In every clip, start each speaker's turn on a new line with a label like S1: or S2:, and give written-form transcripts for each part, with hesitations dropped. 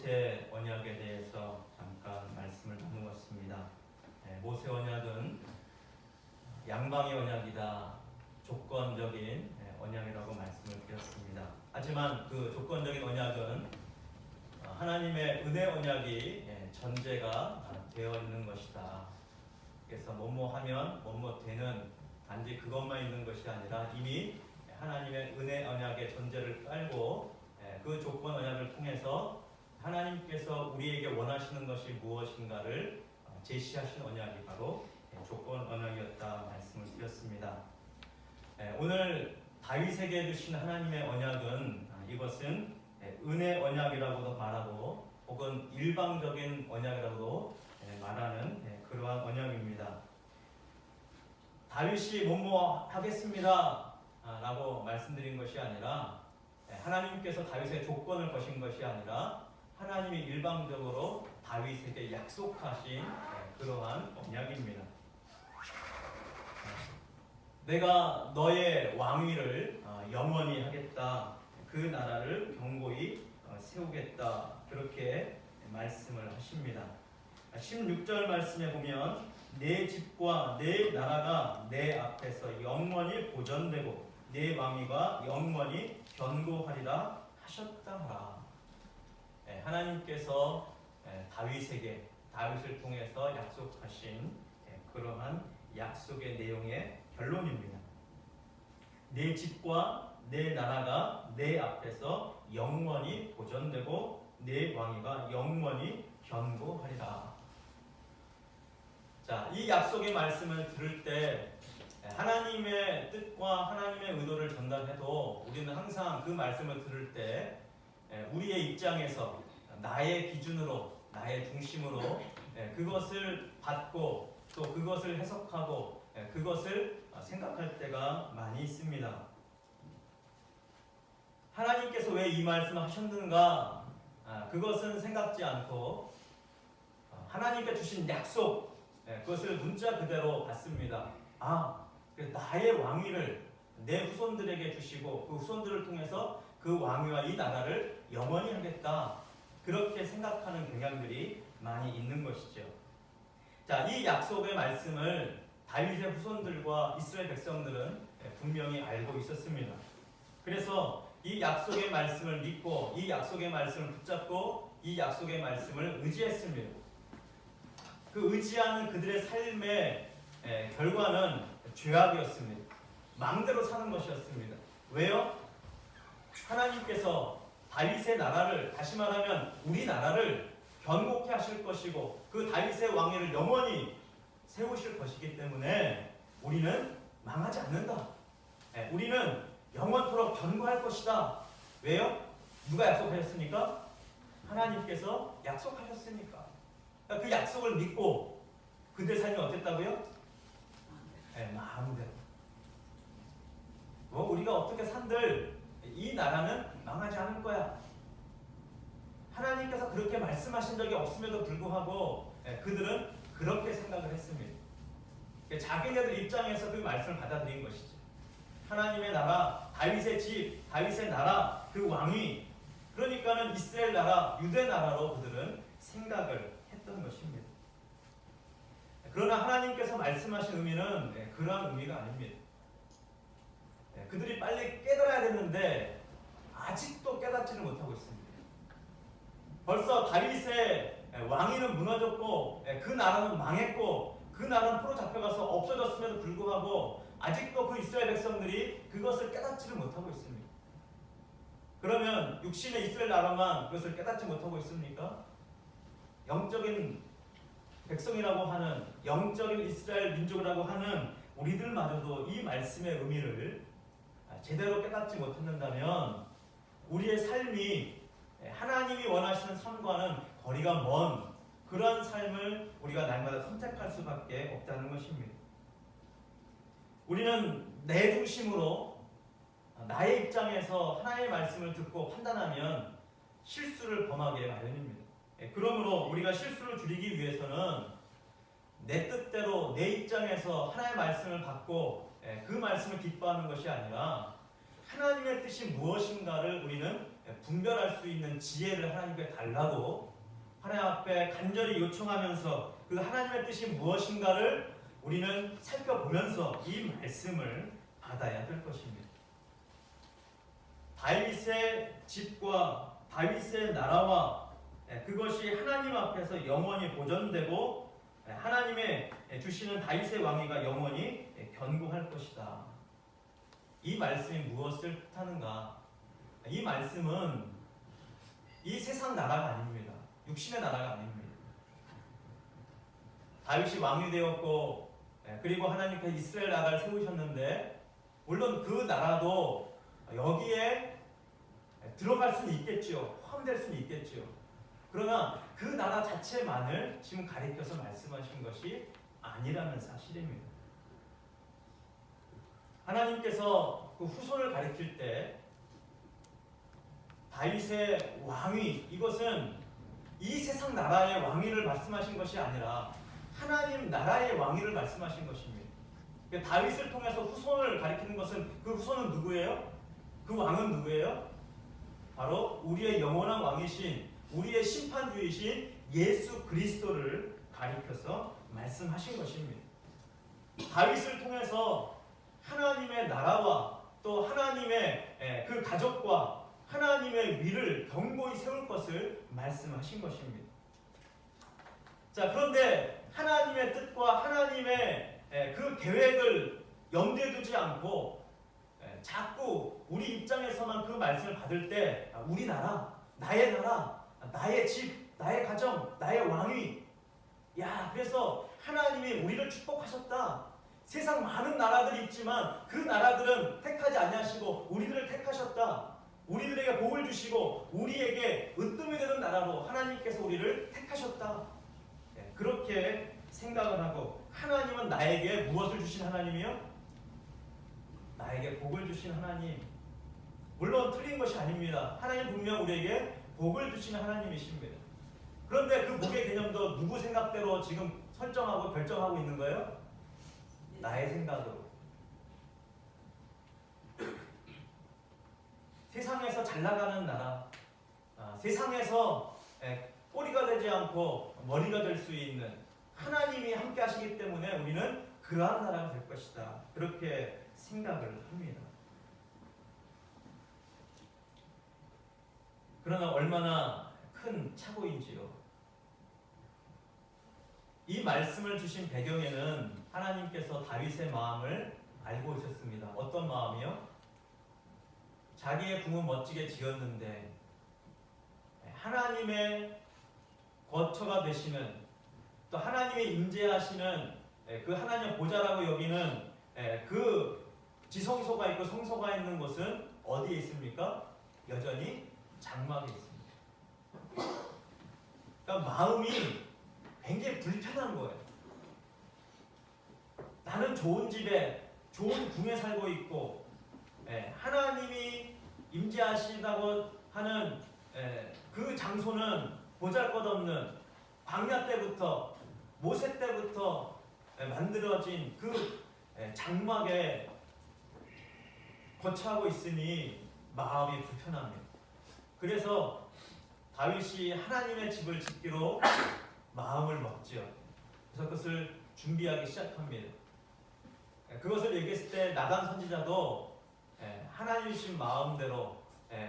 S1: 모세 언약에 대해서 잠깐 말씀을 나누었습니다. 모세 언약은 양방의 언약이다, 조건적인 언약이라고 말씀을 드렸습니다. 하지만 그 조건적인 언약은 하나님의 은혜 언약이 전제가 되어 있는 것이다. 그래서 뭐뭐 하면 뭐뭐 되는 단지 그것만 있는 것이 아니라 이미 하나님의 은혜 언약의 전제를 깔고 그 조건 언약을 통해서 하나님께서 우리에게 원하시는 것이 무엇인가를 제시하신 언약이 바로 조건 언약이었다 말씀을 드렸습니다. 오늘 다윗에게 주신 하나님의 언약은 이것은 은혜 언약이라고도 말하고 혹은 일방적인 언약이라고도 말하는 그러한 언약입니다. 다윗이 뭐뭐 하겠습니다 라고 말씀드린 것이 아니라 하나님께서 다윗의 조건을 거신 것이 아니라 하나님이 일방적으로 다윗에게 약속하신 그러한 언약입니다. 내가 너의 왕위를 영원히 하겠다. 그 나라를 견고히 세우겠다. 그렇게 말씀을 하십니다. 16절 말씀에 보면 내 집과 내 나라가 내 앞에서 영원히 보존되고 내 왕위가 영원히 견고하리라 하셨다 하라. 하나님께서 다윗에게 다윗을 통해서 약속하신 그러한 약속의 내용의 결론입니다. 내 집과 내 나라가 내 앞에서 영원히 보존되고 내 왕위가 영원히 견고하리라. 자, 이 약속의 말씀을 들을 때 하나님의 뜻과 하나님의 의도를 전달해도 우리는 항상 그 말씀을 들을 때 우리의 입장에서 나의 기준으로 나의 중심으로 그것을 받고 또 그것을 해석하고 그것을 생각할 때가 많이 있습니다. 하나님께서 왜 이 말씀을 하셨는가? 그것은 생각지 않고 하나님께 주신 약속 그것을 문자 그대로 받습니다. 나의 왕위를 내 후손들에게 주시고 그 후손들을 통해서 그 왕위와 이 나라를 영원히 하겠다. 그렇게 생각하는 경향들이 많이 있는 것이죠. 자, 이 약속의 말씀을 다윗의 후손들과 이스라엘 백성들은 분명히 알고 있었습니다. 그래서 이 약속의 말씀을 믿고 이 약속의 말씀을 붙잡고 이 약속의 말씀을 의지했습니다. 그 의지하는 그들의 삶의 결과는 죄악이었습니다. 마음대로 사는 것이었습니다. 왜요? 하나님께서 다윗의 나라를, 다시 말하면 우리 나라를 견고케 하실 것이고 그 다윗의 왕위를 영원히 세우실 것이기 때문에 우리는 망하지 않는다. 우리는 영원토록 견고할 것이다. 왜요? 누가 약속하셨습니까? 하나님께서 약속하셨으니까. 그 약속을 믿고 그들의 삶이 어땠다고요? 마음대로. 우리가 어떻게 산들 이 나라는 망하지 않을 거야. 하나님께서 그렇게 말씀하신 적이 없음에도 불구하고 그들은 그렇게 생각을 했습니다. 자기네들 입장에서 그 말씀을 받아들인 것이죠. 하나님의 나라, 다윗의 집, 다윗의 나라, 그 왕위, 그러니까는 이스라엘 나라, 유대 나라로 그들은 생각을 했던 것입니다. 그러나 하나님께서 말씀하신 의미는 그러한 의미가 아닙니다. 그들이 빨리 깨달아야 되는데 아직도 깨닫지를 못하고 있습니다. 벌써 다윗의 왕위는 무너졌고 그 나라는 망했고 그 나라는 포로 잡혀가서 없어졌음에도 불구하고 아직도 그 이스라엘 백성들이 그것을 깨닫지를 못하고 있습니다. 그러면 육신의 이스라엘 나라만 그것을 깨닫지 못하고 있습니까? 영적인 백성이라고 하는 영적인 이스라엘 민족이라고 하는 우리들마저도 이 말씀의 의미를 제대로 깨닫지 못했는다면 우리의 삶이 하나님이 원하시는 삶과는 거리가 먼 그러한 삶을 우리가 날마다 선택할 수밖에 없다는 것입니다. 우리는 내 중심으로 나의 입장에서 하나님의 말씀을 듣고 판단하면 실수를 범하게 마련입니다. 그러므로 우리가 실수를 줄이기 위해서는 내 뜻대로 내 입장에서 하나님의 말씀을 받고 그 말씀을 기뻐하는 것이 아니라 하나님의 뜻이 무엇인가를 우리는 분별할 수 있는 지혜를 하나님께 달라고 하나님 앞에 간절히 요청하면서 그 하나님의 뜻이 무엇인가를 우리는 살펴보면서 이 말씀을 받아야 될 것입니다. 다윗의 집과 다윗의 나라와 그것이 하나님 앞에서 영원히 보존되고 하나님의 주시는 다윗의 왕위가 영원히 견고할 것이다. 이 말씀이 무엇을 뜻하는가? 이 말씀은 이 세상 나라가 아닙니다. 육신의 나라가 아닙니다. 다윗이 왕이 되었고 그리고 하나님께서 이스라엘 나라를 세우셨는데 물론 그 나라도 여기에 들어갈 수는 있겠죠. 포함될 수는 있겠죠. 그러나 그 나라 자체만을 지금 가리켜서 말씀하신 것이 아니라는 사실입니다. 하나님께서 그 후손을 가리킬 때 다윗의 왕위, 이것은 이 세상 나라의 왕위를 말씀하신 것이 아니라 하나님 나라의 왕위를 말씀하신 것입니다. 그러니까 다윗을 통해서 후손을 가리키는 것은 그 후손은 누구예요? 그 왕은 누구예요? 바로 우리의 영원한 왕이신 우리의 심판주이신 예수 그리스도를 가리켜서 말씀하신 것입니다. 다윗을 통해서 하나님의 나라와 또 하나님의 그 가족과 하나님의 위를 견고히 세울 것을 말씀하신 것입니다. 자, 그런데 하나님의 뜻과 하나님의 그 계획을 염두에 두지 않고 자꾸 우리 입장에서만 그 말씀을 받을 때 우리 나라, 나의 집, 나의 가정, 나의 왕위, 야, 그래서 하나님이 우리를 축복하셨다. 세상 많은 나라들이 있지만 그 나라들은 택하지 아니하시고 우리들을 택하셨다. 우리들에게 복을 주시고 우리에게 으뜸이 되는 나라로 하나님께서 우리를 택하셨다. 그렇게 생각을 하고 하나님은 나에게 무엇을 주신 하나님이요? 나에게 복을 주신 하나님. 물론 틀린 것이 아닙니다. 하나님 분명 우리에게 복을 주시는 하나님이십니다. 그런데 그 복의 개념도 누구 생각대로 지금 설정하고 결정하고 있는 거예요? 나의 생각으로. 세상에서 잘 나가는 나라, 세상에서 꼬리가 되지 않고 머리가 될 수 있는 하나님이 함께 하시기 때문에 우리는 그러한 나라가 될 것이다. 그렇게 생각을 합니다. 그러나 얼마나 큰 착오인지요. 이 말씀을 주신 배경에는 하나님께서 다윗의 마음을 알고 있었습니다. 어떤 마음이요? 자기의 궁은 멋지게 지었는데 하나님의 거처가 되시는 또 하나님의 임재하시는 그 하나님의 보좌라고 여기는 그 지성소가 있고 성소가 있는 곳은 어디에 있습니까? 여전히 장막에 있습니다. 그러니까 마음이 굉장히 불편한 거예요. 나는 좋은 집에 좋은 궁에 살고 있고 하나님이 임재하시다고 하는 그 장소는 보잘것없는 광야 때부터 모세 때부터 만들어진 그 장막에 거처하고 있으니 마음이 불편합니다. 그래서 다윗이 하나님의 집을 짓기로 마음을 먹지요. 그래서 그것을 준비하기 시작합니다. 그것을 얘기했을 때 나단 선지자도 하나님이신 마음대로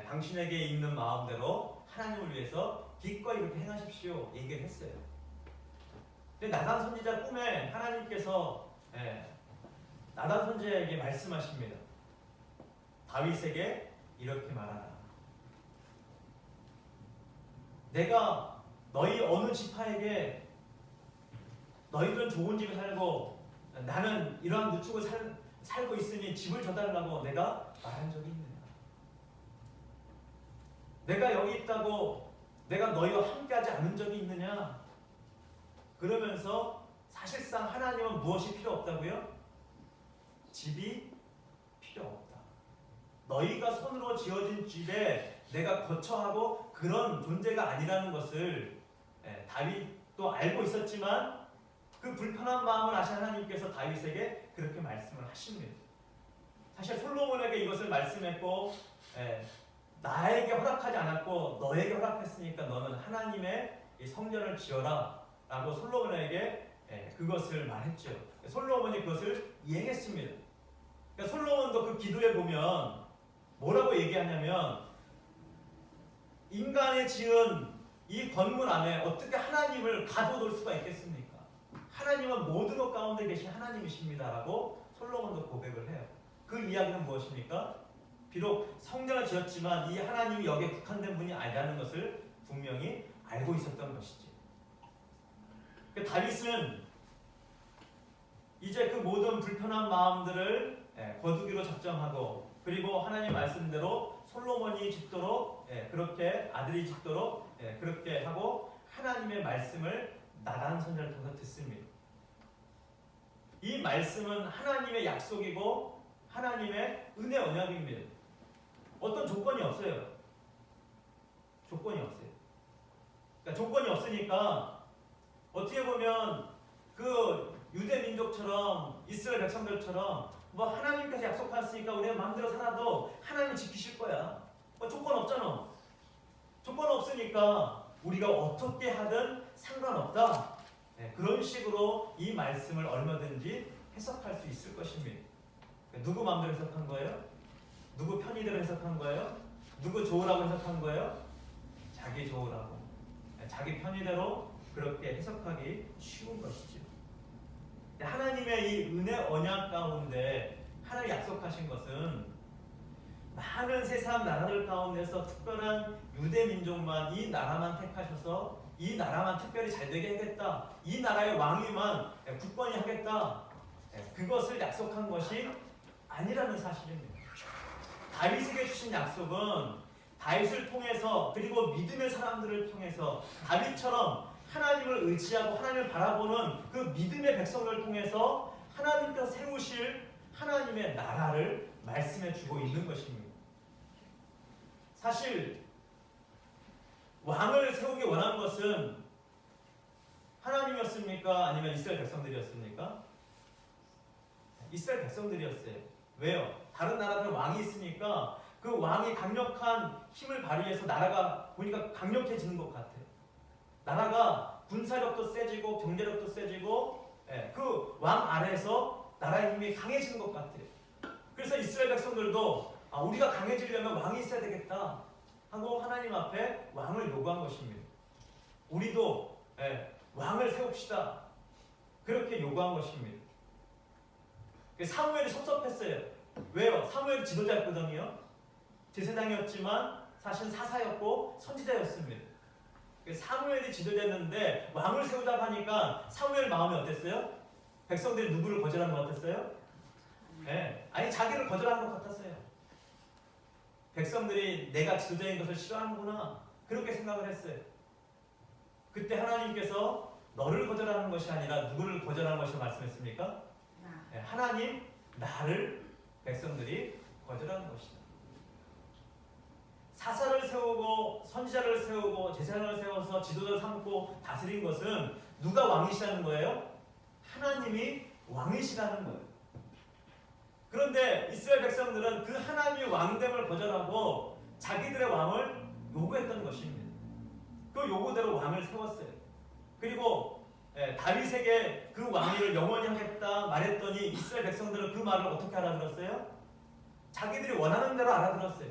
S1: 당신에게 있는 마음대로 하나님을 위해서 기꺼이 그렇게 행하십시오 얘기를 했어요. 근데 나단 선지자 꿈에 하나님께서 나단 선지자에게 말씀하십니다. 다윗에게 이렇게 말하라. 내가 너희 어느 지파에게 너희들은 좋은 집에 살고 나는 이러한 누축을 살고 있으니 집을 줘달라고 내가 말한 적이 있느냐? 내가 여기 있다고 내가 너희와 함께하지 않은 적이 있느냐? 그러면서 사실상 하나님은 무엇이 필요 없다고요? 집이 필요 없다. 너희가 손으로 지어진 집에 내가 거처하고 그런 존재가 아니라는 것을 다윗도 알고 있었지만 그 불편한 마음을 아신 하나님께서 다윗에게 그렇게 말씀을 하십니다. 사실 솔로몬에게 이것을 말씀했고 나에게 허락하지 않았고 너에게 허락했으니까 너는 하나님의 이 성전을 지어라 라고 솔로몬에게 그것을 말했죠. 솔로몬이 그것을 이행했습니다. 그러니까 솔로몬도 그 기도에 보면 뭐라고 얘기하냐면 인간의 지은 이 건물 안에 어떻게 하나님을 가둬둘 수가 있겠습니까? 하나님은 모든 것 가운데 계신 하나님이십니다라고 솔로몬도 고백을 해요. 그 이야기는 무엇입니까? 비록 성전을 지었지만 이 하나님이 여기에 국한된 분이 아니라는 것을 분명히 알고 있었던 것이지. 다윗은 이제 그 모든 불편한 마음들을 거두기로 작정하고 그리고 하나님 말씀대로 솔로몬이 짓도록 그렇게 아들이 짓도록 그렇게 하고 하나님의 말씀을 나단 선지자를 통해서 듣습니다. 이 말씀은 하나님의 약속이고 하나님의 은혜 언약입니다. 어떤 조건이 없어요. 조건이 없어요. 그러니까 조건이 없으니까 어떻게 보면 그 유대 민족처럼 이스라엘 백성들처럼 뭐 하나님께서 약속하셨으니까 우리가 마음대로 살아도 하나님이 지키실 거야. 뭐 조건 없잖아. 조건 없으니까 우리가 어떻게 하든 상관없다. 그런 식으로 이 말씀을 얼마든지 해석할 수 있을 것입니다. 누구 마음대로 해석한 거예요? 누구 편의대로 해석한 거예요? 누구 좋으라고 해석한 거예요? 자기 좋으라고. 자기 편의대로 그렇게 해석하기 쉬운 것이죠. 하나님의 이 은혜 언약 가운데 하나님 약속하신 것은 많은 세상 나라들 가운데서 특별한 유대 민족만 이 나라만 택하셔서 이 나라만 특별히 잘 되게 하겠다. 이 나라의 왕위만 굳건히 하겠다. 그것을 약속한 것이 아니라는 사실입니다. 다윗에게 주신 약속은 다윗을 통해서 그리고 믿음의 사람들을 통해서 다윗처럼 하나님을 의지하고 하나님을 바라보는 그 믿음의 백성을 통해서 하나님께서 세우실 하나님의 나라를 말씀해 주고 있는 것입니다. 사실 왕을 세우기 원한 것은 하나님이었습니까? 아니면 이스라엘 백성들이었습니까? 이스라엘 백성들이었어요. 왜요? 다른 나라들은 왕이 있으니까 그 왕이 강력한 힘을 발휘해서 나라가 보니까 강력해지는 것 같아요. 나라가 군사력도 세지고 경제력도 세지고 그 왕 아래에서 나라의 힘이 강해지는 것 같아요. 그래서 이스라엘 백성들도 우리가 강해지려면 왕이 있어야 되겠다 하고 하나님 앞에 왕을 요구한 것입니다. 우리도 왕을 세웁시다. 그렇게 요구한 것입니다. 사무엘이 섭섭했어요. 왜요? 사무엘이 지도자였거든요. 제사장이었지만 사실 사사였고 선지자였습니다. 사무엘이 지도자였는데 왕을 세우자고 하니까 사무엘 마음이 어땠어요? 백성들이 누구를 거절한 것 같았어요? 아니 자기를 거절한 것 같았어요. 백성들이 내가 지도자인 것을 싫어하는구나 그렇게 생각을 했어요. 그때 하나님께서 너를 거절하는 것이 아니라 누구를 거절하는 것이 말씀했습니까? 하나님 나를 백성들이 거절하는 것이다. 사사를 세우고 선지자를 세우고 제사장을 세워서 지도자 삼고 다스린 것은 누가 왕이시라는 거예요? 하나님이 왕이시라는 거예요. 그런데 이스라엘 백성들은 그 하나님의 왕됨을 거절하고 자기들의 왕을 요구했던 것입니다. 그 요구대로 왕을 세웠어요. 그리고 다윗에게 그 왕위를 영원히 하겠다 말했더니 이스라엘 백성들은 그 말을 어떻게 알아들었어요? 자기들이 원하는 대로 알아들었어요.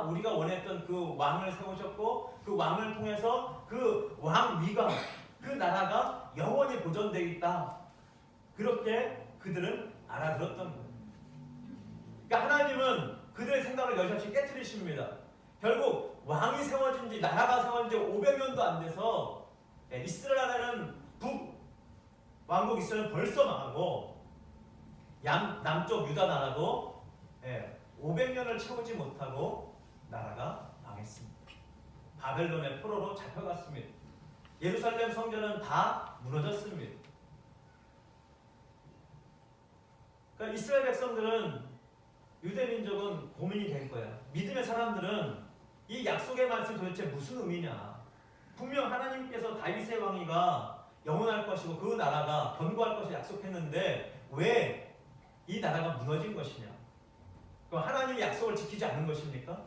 S1: 우리가 원했던 그 왕을 세우셨고 그 왕을 통해서 그 왕위가 그 나라가 영원히 보존되어 있다. 그렇게 그들은 알아들었던 거예요. 그러니까 하나님은 그들의 생각을 여지없이 깨트리십니다. 결국 왕이 세워진 지 나라가 세워진 지 500년도 안 돼서 이스라엘은 북왕국 이스라엘은 벌써 망하고 남쪽 유다 나라도 500년을 채우지 못하고 나라가 망했습니다. 바벨론의 포로로 잡혀갔습니다. 예루살렘 성전은 다 무너졌습니다. 그러니까 이스라엘 백성들은 유대 민족은 고민이 될 거야. 믿음의 사람들은 이 약속의 말씀이 도대체 무슨 의미냐. 분명 하나님께서 다윗의 왕위가 영원할 것이고 그 나라가 견고할 것을 약속했는데 왜 이 나라가 무너진 것이냐. 그럼 하나님이 약속을 지키지 않은 것입니까?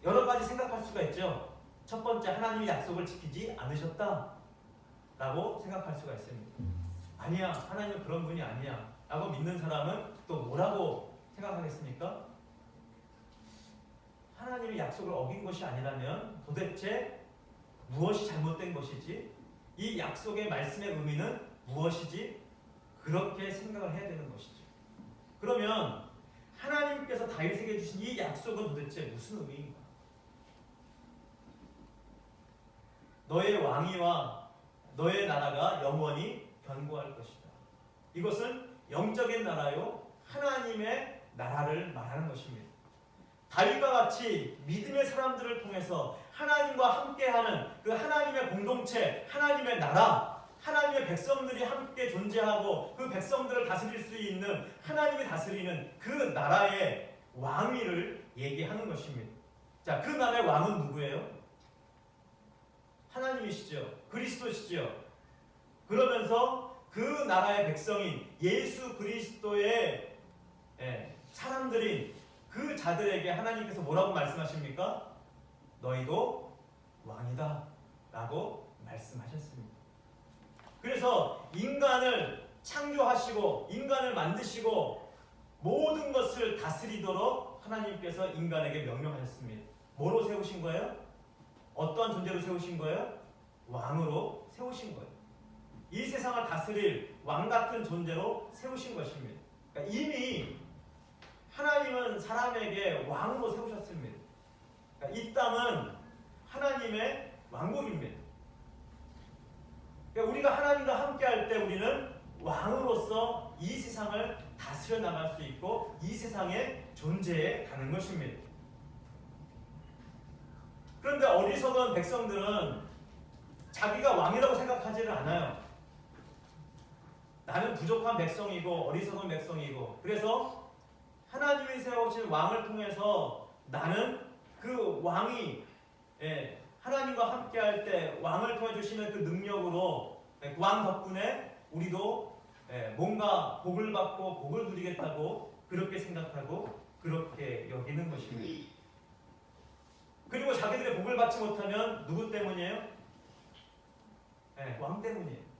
S1: 여러 가지 생각할 수가 있죠. 첫 번째, 하나님이 약속을 지키지 않으셨다 라고 생각할 수가 있습니다. 아니야, 하나님은 그런 분이 아니야 라고 믿는 사람은 또 뭐라고 생각하겠습니까? 하나님이 약속을 어긴 것이 아니라면 도대체 무엇이 잘못된 것이지? 이 약속의 말씀의 의미는 무엇이지? 그렇게 생각을 해야 되는 것이죠. 그러면 하나님께서 다윗에게 주신 이 약속은 도대체 무슨 의미인가? 너의 왕위와 너의 나라가 영원히 견고할 것이다. 이것은 영적인 나라요, 하나님의 나라를 말하는 것입니다. 다윗과 같이 믿음의 사람들을 통해서 하나님과 함께하는 그 하나님의 공동체, 하나님의 나라, 하나님의 백성들이 함께 존재하고 그 백성들을 다스릴 수 있는 하나님이 다스리는 그 나라의 왕위를 얘기하는 것입니다. 자, 그 나라의 왕은 누구예요? 하나님이시죠. 그리스도시죠. 그러면서 그 나라의 백성인 예수 그리스도의 사람들인 그 자들에게 하나님께서 뭐라고 말씀하십니까? 너희도 왕이다 라고 말씀하셨습니다. 그래서 인간을 창조하시고 인간을 만드시고 모든 것을 다스리도록 하나님께서 인간에게 명령하셨습니다. 뭐로 세우신 거예요? 어떠한 존재로 세우신 거예요? 왕으로 세우신 거예요. 이 세상을 다스릴 왕 같은 존재로 세우신 것입니다. 그러니까 이미 하나님은 사람에게 왕으로 세우셨습니다. 그러니까 이 땅은 하나님의 왕국입니다. 그러니까 우리가 하나님과 함께 할 때 우리는 왕으로서 이 세상을 다스려 나갈 수 있고 이 세상에 존재해 가는 것입니다. 그런데 어리석은 백성들은 자기가 왕이라고 생각하지를 않아요. 나는 부족한 백성이고 어리석은 백성이고, 그래서 하나님이 세우신 왕을 통해서 나는 그 왕이 하나님과 함께 할 때 왕을 통해 주시는 그 능력으로 그 왕 덕분에 우리도 뭔가 복을 받고 복을 누리겠다고 그렇게 생각하고 그렇게 여기는 것입니다. 그리고 자기들의 복을 받지 못하면 누구 때문이에요? 왕 때문이에요.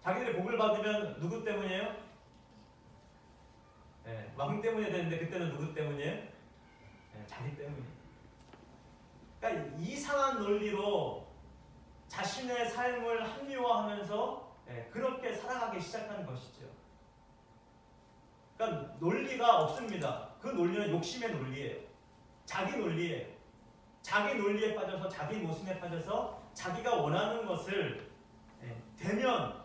S1: 자기들의 복을 받으면 누구 때문이에요? 왕 때문에 되는데 그때는 누구 때문이에요? 자기 때문이에요. 그러니까 이상한 논리로 자신의 삶을 합리화하면서 그렇게 살아가기 시작하는 것이죠. 그러니까 논리가 없습니다. 그 논리는 욕심의 논리예요. 자기 논리예요. 자기 논리에 빠져서 자기 모순에 빠져서 자기가 원하는 것을 되면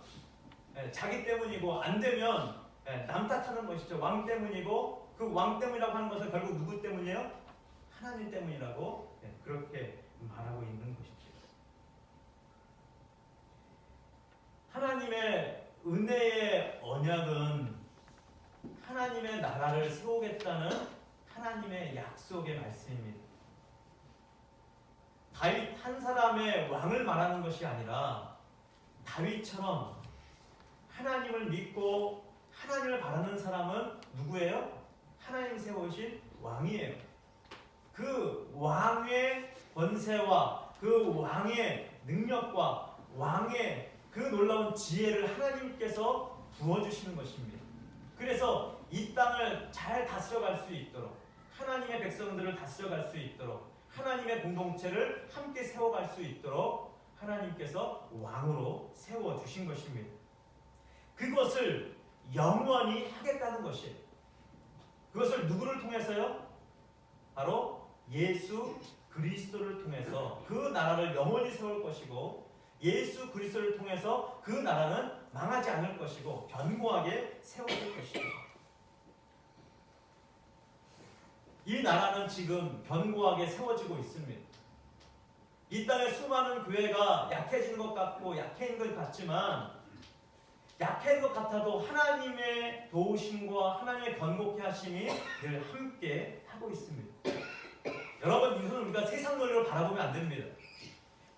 S1: 자기 때문이고 안 되면 남 탓하는 것이죠. 왕 때문이고 그 왕 때문이라고 하는 것은 결국 누구 때문이에요? 하나님 때문이라고 그렇게 말하고 있는 것이죠. 하나님의 은혜의 언약은 하나님의 나라를 세우겠다는 하나님의 약속의 말씀입니다. 다윗 한 사람의 왕을 말하는 것이 아니라 다윗처럼 하나님을 믿고 하나님을 바라는 사람은 누구예요? 하나님 세우신 왕이에요. 그 왕의 권세와 그 왕의 능력과 왕의 그 놀라운 지혜를 하나님께서 부어주시는 것입니다. 그래서 이 땅을 잘 다스려갈 수 있도록, 하나님의 백성들을 다스려갈 수 있도록, 하나님의 공동체를 함께 세워갈 수 있도록 하나님께서 왕으로 세워주신 것입니다. 그것을 영원히 하겠다는 것이에요. 그것을 누구를 통해서요? 바로 예수 그리스도를 통해서 그 나라를 영원히 세울 것이고, 예수 그리스도를 통해서 그 나라는 망하지 않을 것이고 견고하게 세워질 것이고, 이 나라는 지금 견고하게 세워지고 있습니다. 이 땅의 수많은 교회가 약해지는 것 같고 약해진 것 같지만, 약해진 것 같아도 하나님의 도우심과 하나님의 견고케 하심이 늘 함께 하고 있습니다. 여러분, 이것은 우리가 세상 논리로 바라보면 안 됩니다.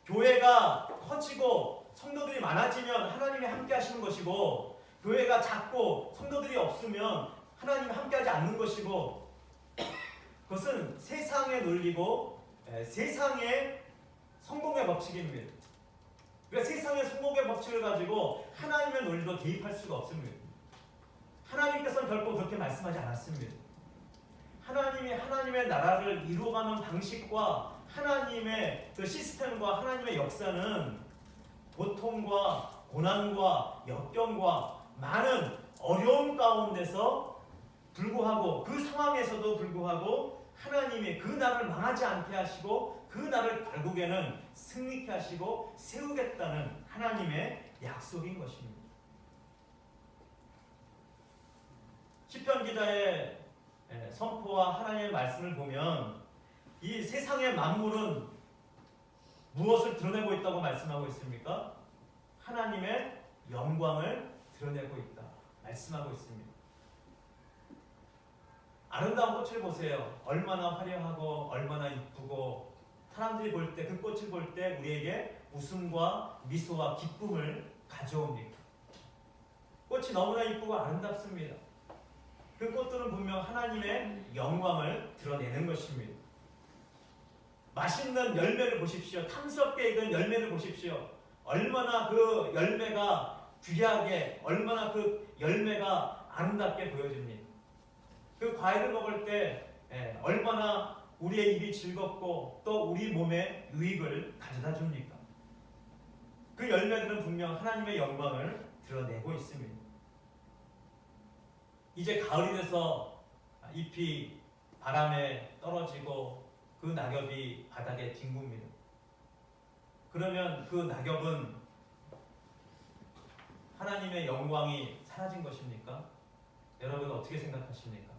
S1: 교회가 커지고 성도들이 많아지면 하나님이 함께 하시는 것이고, 교회가 작고 성도들이 없으면 하나님이 함께 하지 않는 것이고, 그것은 세상의 논리고 세상의 성공의 법칙입니다. 그러니까 세상의 성공의 법칙을 가지고 하나님의 논리로 대입할 수가 없습니다. 하나님께서는 결코 그렇게 말씀하지 않았습니다. 하나님이 하나님의 나라를 이루어가는 방식과 하나님의 그 시스템과 하나님의 역사는 고통과 고난과 역경과 많은 어려움 가운데서 불구하고 그 상황에서도 불구하고 하나님이 그 나라를 망하지 않게 하시고 그 나라를 결국에는 승리케 하시고 세우겠다는 하나님의 약속인 것입니다. 시편 기자의 선포와 하나님의 말씀을 보면 이 세상의 만물은 무엇을 드러내고 있다고 말씀하고 있습니까? 하나님의 영광을 드러내고 있다 말씀하고 있습니다. 아름다운 꽃을 보세요. 얼마나 화려하고 얼마나 이쁘고 사람들이 볼 때 그 꽃을 볼 때 우리에게 웃음과 미소와 기쁨을 가져옵니다. 꽃이 너무나 이쁘고 아름답습니다. 그 꽃들은 분명 하나님의 영광을 드러내는 것입니다. 맛있는 열매를 보십시오. 탐스럽게 익은 열매를 보십시오. 얼마나 그 열매가 귀하게, 얼마나 그 열매가 아름답게 보여집니다. 그 과일을 먹을 때 얼마나 우리의 입이 즐겁고 또 우리 몸에 유익을 가져다 줍니까? 그 열매들은 분명 하나님의 영광을 드러내고 있습니다. 이제 가을이 돼서 잎이 바람에 떨어지고 그 낙엽이 바닥에 뒹굽니다. 그러면 그 낙엽은 하나님의 영광이 사라진 것입니까? 여러분 어떻게 생각하십니까?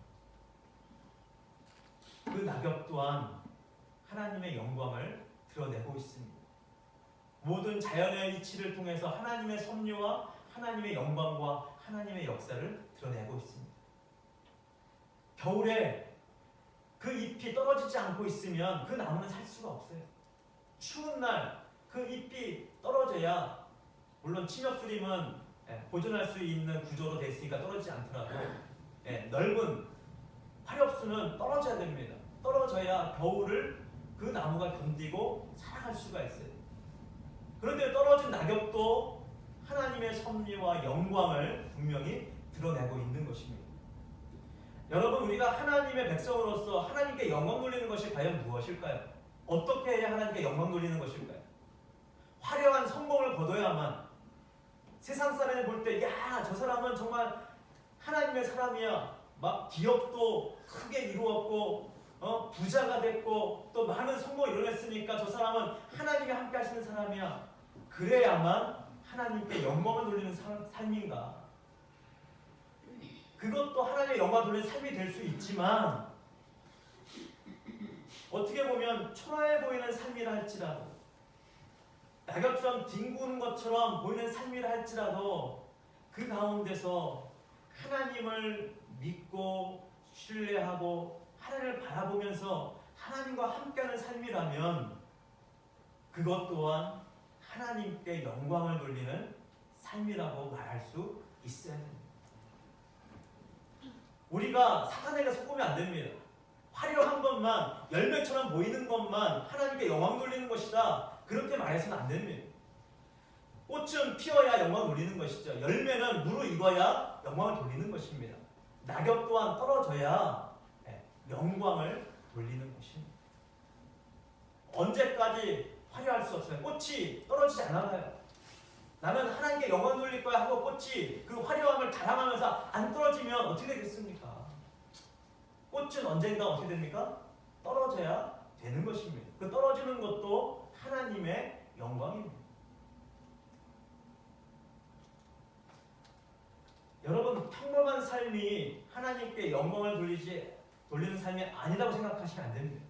S1: 그 낙엽 또한 하나님의 영광을 드러내고 있습니다. 모든 자연의 이치를 통해서 하나님의 섭리와 하나님의 영광과 하나님의 역사를 드러내고 있습니다. 겨울에 그 잎이 떨어지지 않고 있으면 그 나무는 살 수가 없어요. 추운 날 그 잎이 떨어져야, 물론 침엽수림은 보존할 수 있는 구조로 되어 있으니까 떨어지지 않더라도 넓은 화렵수는 떨어져야 됩니다. 떨어져야 겨울을 그 나무가 견디고 살아갈 수가 있어요. 그런데 떨어진 낙엽도 하나님의 섭리와 영광을 분명히 드러내고 있는 것입니다. 여러분, 우리가 하나님의 백성으로서 하나님께 영광 돌리는 것이 과연 무엇일까요? 어떻게 해야 하나님께 영광 돌리는 것일까요? 화려한 성공을 거둬야만, 세상 사람이 볼 때 야, 저 사람은 정말 하나님의 사람이야, 막 기업도 크게 이루었고 부자가 됐고 또 많은 성공을 이뤄냈으니까 저 사람은 하나님이 함께 하시는 사람이야, 그래야만 하나님께 영광을 돌리는 삶인가? 그것도 하나님의 영광을 돌리는 삶이 될 수 있지만, 어떻게 보면 초라해 보이는 삶이라 할지라도, 낙엽처럼 뒹구는 것처럼 보이는 삶이라 할지라도 그 가운데서 하나님을 믿고 신뢰하고 하나님을 바라보면서 하나님과 함께하는 삶이라면 그것 또한 하나님께 영광을 돌리는 삶이라고 말할 수 있어야 됩니다. 우리가 사탄에게 속으면 안 됩니다. 화려한 것만, 열매처럼 보이는 것만 하나님께 영광 돌리는 것이다, 그렇게 말해서는 안 됩니다. 꽃은 피어야 영광을 돌리는 것이죠. 열매는 무르익어야 영광을 돌리는 것입니다. 낙엽 또한 떨어져야 영광을 돌리는 것입니다. 언제까지 화려할 수 없어요. 꽃이 떨어지지 않아요. 나는 하나님께 영광 돌릴 거야 하고 꽃이 그 화려함을 자랑하면서 안 떨어지면 어떻게 되겠습니까? 꽃은 언젠가 어떻게 됩니까? 떨어져야 되는 것입니다. 그 떨어지는 것도 하나님의 영광입니다. 여러분, 평범한 삶이 하나님께 영광을 돌리는 삶이 아니라고 생각하시면 안 됩니다.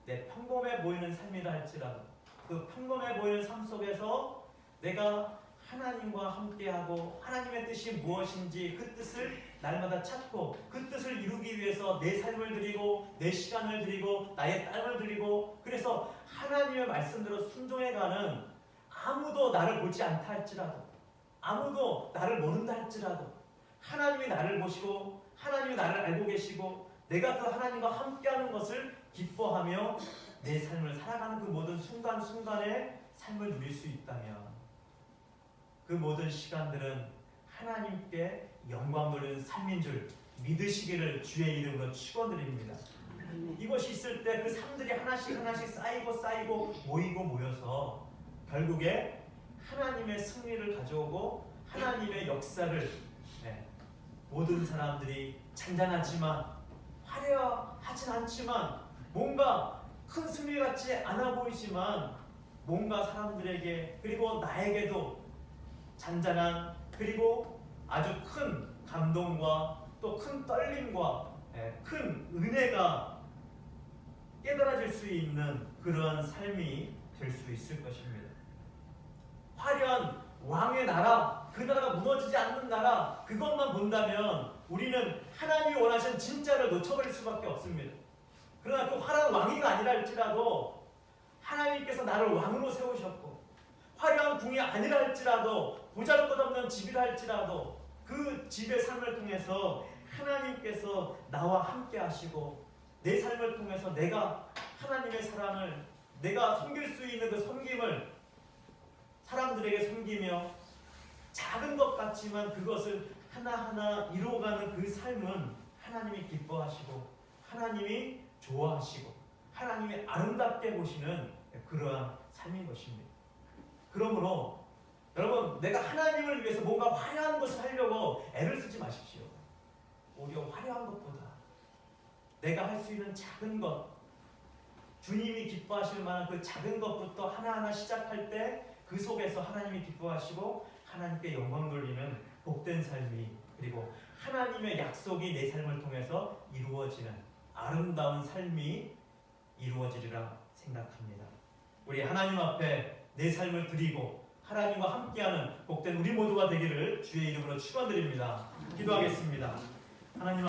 S1: 평범해 보이는 삶이라 할지라도 그 평범해 보이는 삶 속에서 내가 하나님과 함께하고 하나님의 뜻이 무엇인지 그 뜻을 날마다 찾고 그 뜻을 이루기 위해서 내 삶을 드리고 내 시간을 드리고 나의 땀을 드리고, 그래서 하나님의 말씀대로 순종해가는, 아무도 나를 보지 않다 할지라도, 아무도 나를 모른다 할지라도 하나님이 나를 보시고 하나님이 나를 알고 계시고 내가 그 하나님과 함께하는 것을 기뻐하며 내 삶을 살아가는 그 모든 순간순간에 삶을 누릴 수 있다면 그 모든 시간들은 하나님께 영광 돌리는 삶인 줄 믿으시기를 주의 이름으로 축원드립니다. 이것이 있을 때 그 삶들이 하나씩 쌓이고 모이고 모여서 결국에 하나님의 승리를 가져오고 하나님의 역사를 모든 사람들이 잔잔하지만 화려하진 않지만 뭔가 큰 승리 같지 않아 보이지만 뭔가 사람들에게 그리고 나에게도 잔잔한 그리고 아주 큰 감동과 또 큰 떨림과 큰 은혜가 깨달아질 수 있는 그러한 삶이 될 수 있을 것입니다. 화려한 왕의 나라, 그 나라가 무너지지 않는 나라, 그것만 본다면 우리는 하나님이 원하시는 진짜를 놓쳐버릴 수밖에 없습니다. 그러나 그 화려한 왕위가 아니라 할지라도 하나님께서 나를 왕으로 세우셨고 화려한 궁이 아니라 할지라도 보잘것없는 집이라 할지라도 그 집의 삶을 통해서 하나님께서 나와 함께 하시고 내 삶을 통해서 내가 하나님의 사랑을 내가 섬길 수 있는 그 섬김을 사람들에게 섬기며 작은 것 같지만 그것을 하나하나 이루어가는 그 삶은 하나님이 기뻐하시고 하나님이 좋아하시고 하나님이 아름답게 보시는 그러한 삶인 것입니다. 그러므로 여러분 내가 하나님을 위해서 뭔가 화려한 것을 하려고 애를 쓰지 마십시오. 오히려 화려한 것보다 내가 할 수 있는 작은 것 주님이 기뻐하실 만한 그 작은 것부터 하나하나 시작할 때 그 속에서 하나님이 기뻐하시고 하나님께 영광 돌리는 복된 삶이 그리고 하나님의 약속이 내 삶을 통해서 이루어지는 아름다운 삶이 이루어지리라 생각합니다. 우리 하나님 앞에 내 삶을 드리고 하나님과 함께하는 복된 우리 모두가 되기를 주의 이름으로 축원드립니다. 기도하겠습니다. 하나님